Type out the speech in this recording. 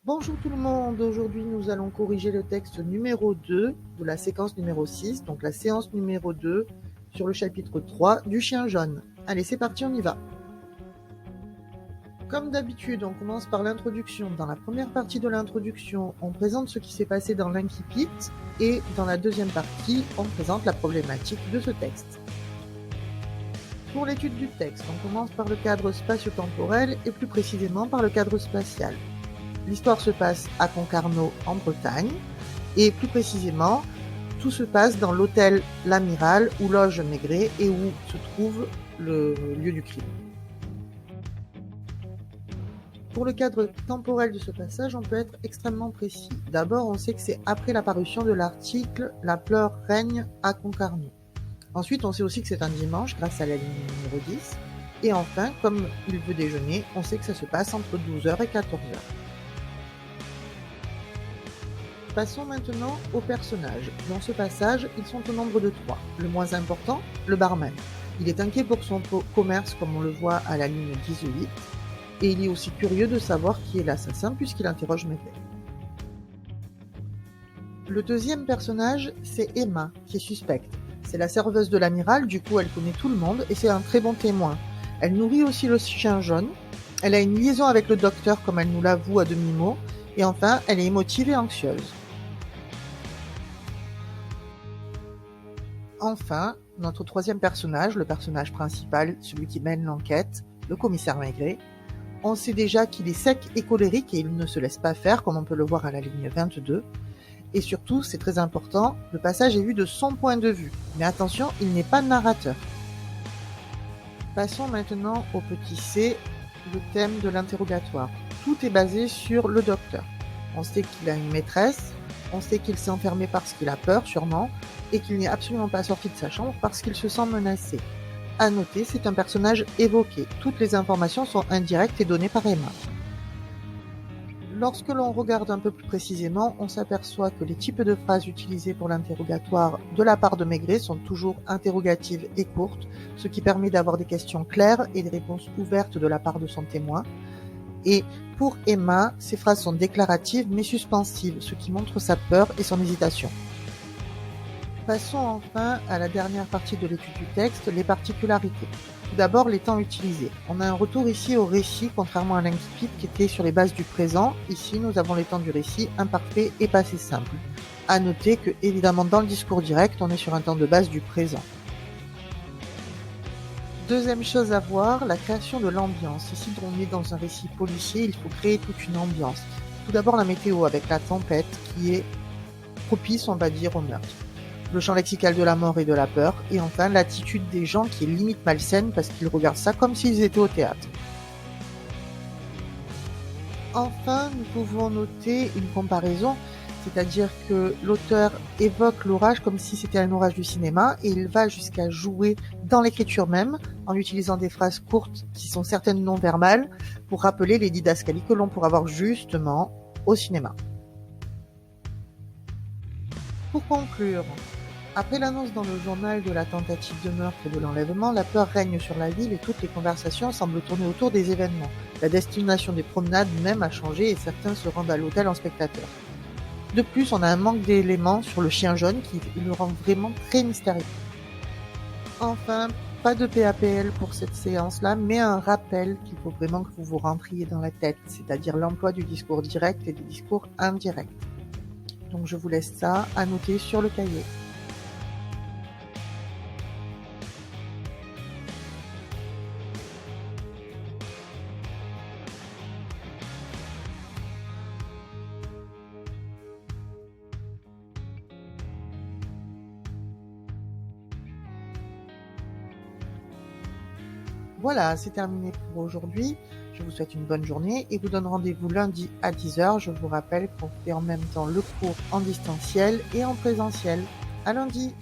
Bonjour tout le monde, aujourd'hui nous allons corriger le texte numéro 2 de la séquence numéro 6, donc la séance numéro 2 sur le chapitre 3 du chien jaune. Allez, c'est parti, on y va. Comme d'habitude, on commence par l'introduction. Dans la première partie de l'introduction, on présente ce qui s'est passé dans l'incipit et dans la deuxième partie, on présente la problématique de ce texte. Pour l'étude du texte, on commence par le cadre spatio-temporel et plus précisément par le cadre spatial. L'histoire se passe à Concarneau, en Bretagne, et plus précisément, tout se passe dans l'hôtel L'Amiral où loge Maigret et où se trouve le lieu du crime. Pour le cadre temporel de ce passage, on peut être extrêmement précis. D'abord, on sait que c'est après la parution de l'article « La pleure règne à Concarneau ». Ensuite, on sait aussi que c'est un dimanche grâce à la ligne numéro 10. Et enfin, comme il veut déjeuner, on sait que ça se passe entre 12h et 14h. Passons maintenant aux personnages. Dans ce passage, ils sont au nombre de 3. Le moins important, le barman. Il est inquiet pour son commerce comme on le voit à la ligne 18. Et il est aussi curieux de savoir qui est l'assassin puisqu'il interroge Maigret. Le deuxième personnage, c'est Emma, qui est suspecte. C'est la serveuse de l'amiral, du coup elle connaît tout le monde et c'est un très bon témoin. Elle nourrit aussi le chien jaune. Elle a une liaison avec le docteur comme elle nous l'avoue à demi-mot. Et enfin, elle est émotive et anxieuse. Enfin, notre troisième personnage, le personnage principal, celui qui mène l'enquête, le commissaire Maigret, on sait déjà qu'il est sec et colérique et il ne se laisse pas faire, comme on peut le voir à la ligne 22. Et surtout, c'est très important, le passage est vu de son point de vue. Mais attention, il n'est pas narrateur. Passons maintenant au petit C, le thème de l'interrogatoire. Tout est basé sur le docteur. On sait qu'il a une maîtresse, on sait qu'il s'est enfermé parce qu'il a peur, sûrement, et qu'il n'est absolument pas sorti de sa chambre parce qu'il se sent menacé. À noter, c'est un personnage évoqué. Toutes les informations sont indirectes et données par Emma. Lorsque l'on regarde un peu plus précisément, on s'aperçoit que les types de phrases utilisées pour l'interrogatoire de la part de Maigret sont toujours interrogatives et courtes, ce qui permet d'avoir des questions claires et des réponses ouvertes de la part de son témoin. Et pour Emma, ces phrases sont déclaratives mais suspensives, ce qui montre sa peur et son hésitation. Passons enfin à la dernière partie de l'étude du texte, les particularités. Tout d'abord, les temps utilisés. On a un retour ici au récit, contrairement à l'incipit qui était sur les bases du présent. Ici, nous avons les temps du récit imparfait et passé simple. À noter que, évidemment, dans le discours direct, on est sur un temps de base du présent. Deuxième chose à voir, la création de l'ambiance. Ici, on est dans un récit policier, il faut créer toute une ambiance. Tout d'abord, la météo avec la tempête qui est propice, on va dire, au meurtre. Le champ lexical de la mort et de la peur, et enfin l'attitude des gens qui est limite malsaine parce qu'ils regardent ça comme s'ils étaient au théâtre. Enfin, nous pouvons noter une comparaison, c'est-à-dire que l'auteur évoque l'orage comme si c'était un orage du cinéma, et il va jusqu'à jouer dans l'écriture même, en utilisant des phrases courtes qui sont certaines non verbales, pour rappeler les didascalies que l'on pourra voir justement au cinéma. Pour conclure, après l'annonce dans le journal de la tentative de meurtre et de l'enlèvement, la peur règne sur la ville et toutes les conversations semblent tourner autour des événements. La destination des promenades même a changé et certains se rendent à l'hôtel en spectateurs. De plus, on a un manque d'éléments sur le chien jaune qui le rend vraiment très mystérieux. Enfin, pas de PAPL pour cette séance-là, mais un rappel qu'il faut vraiment que vous vous rentriez dans la tête, c'est-à-dire l'emploi du discours direct et du discours indirect. Donc je vous laisse ça à noter sur le cahier. Voilà, c'est terminé pour aujourd'hui. Je vous souhaite une bonne journée et vous donne rendez-vous lundi à 10h. Je vous rappelle qu'on fait en même temps le cours en distanciel et en présentiel. À lundi!